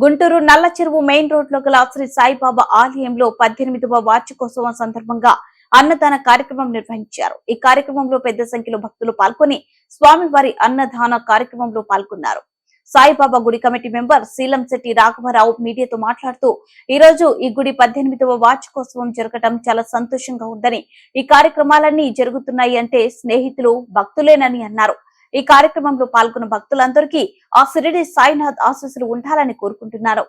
గుంటూరు నల్ల చెరువు main road లో గల శ్రీ సాయిబాబా ఆలయంలో 18వ వార్షికోత్సవం సందర్భంగా అన్నదాన కార్యక్రమం నిర్వహించారు. ఈ కార్యక్రమంలో పెద్ద సంఖ్యలో భక్తులు పాల్గొని స్వామివారి అన్నదాన కార్యక్రమంలో పాల్గొన్నారు. సాయిబాబా గుడి కమిటీ మెంబర్ శీలంశెట్టి రాఘవరావు మీడియాతో మాట్లాడుతూ ఈ రోజు ఈ గుడి 18వ వార్షికోత్సవం జరగడం చాలా సంతోషంగా ఉందని, ఈ కార్యక్రమాలన్నీ జరుగుతున్నాయి అంటే స్నేహితులు భక్తులేనని అన్నారు. ఈ కార్యక్రమంలో పాల్గొన్న భక్తులందరికీ ఆ షిరిడి సాయినాథ్ ఆశీస్సులు ఉండాలని కోరుకుంటున్నారు.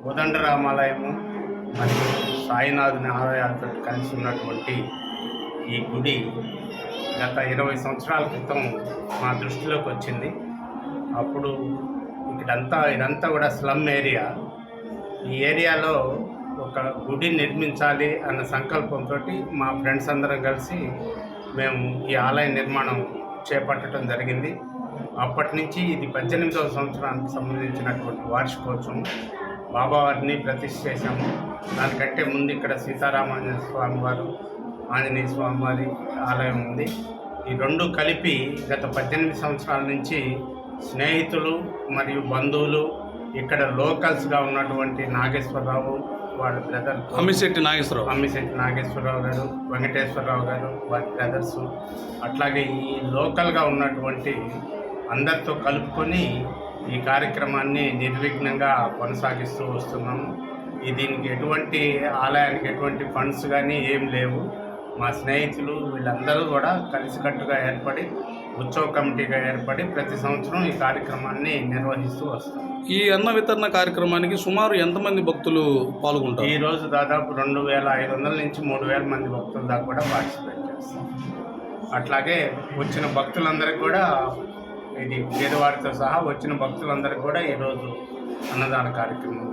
కోదండరామాలయము మరియు సాయినాథుని ఆలయాలతో కలిసి ఉన్నటువంటి ఈ గుడి గత 20 సంవత్సరాల క్రితం మా దృష్టిలోకి వచ్చింది. అప్పుడు ఇదంతా కూడా స్లమ్ ఏరియా. ఈ ఏరియాలో ఒక గుడి నిర్మించాలి అన్న సంకల్పంతో మా ఫ్రెండ్స్ అందరం కలిసి మేము ఈ ఆలయ నిర్మాణం చేపట్టడం జరిగింది. అప్పటి నుంచి ఇది 18వ సంవత్సరానికి సంబంధించినటువంటి వార్షికోత్సవం. బాబావారిని ప్రతిష్ఠ చేశాము. దానికంటే ముందు ఇక్కడ సీతారామాంజనేయ స్వామి వారు, ఆంజనేయ స్వామి వారి ఆలయం ఉంది. ఈ రెండు కలిపి గత 18 సంవత్సరాల నుంచి స్నేహితులు మరియు బంధువులు, ఇక్కడ లోకల్స్గా ఉన్నటువంటి నాగేశ్వరరావు, వాళ్ళ బ్రదర్ అమ్మిశెట్టి నాగేశ్వరరావు గారు, వెంకటేశ్వరరావు గారు, వారి బ్రదర్సు, అట్లాగే ఈ లోకల్గా ఉన్నటువంటి అందరితో కలుపుకొని ఈ కార్యక్రమాన్ని నిర్విఘ్నంగా కొనసాగిస్తూ వస్తున్నాము. దీనికి ఎటువంటి ఆలయానికి ఎటువంటి ఫండ్స్ కానీ ఏం లేవు. మా స్నేహితులు వీళ్ళందరూ కూడా కలిసికట్టుగా ఏర్పడి ఉత్సవ కమిటీగా ఏర్పడి ప్రతి సంవత్సరం ఈ కార్యక్రమాన్ని నిర్వహిస్తూ వస్తాం. ఈ అన్న వితరణ కార్యక్రమానికి సుమారు ఎంతమంది భక్తులు పాల్గొంటారు? ఈరోజు దాదాపు 2500 నుంచి 3000 మంది భక్తుల దాకా కూడా పార్టిసిపేట్ చేస్తాం. అట్లాగే వచ్చిన భక్తులందరికీ కూడా, ఇది పేదవారితో సహా వచ్చిన భక్తులందరికీ కూడా ఈరోజు అన్నదాన కార్యక్రమం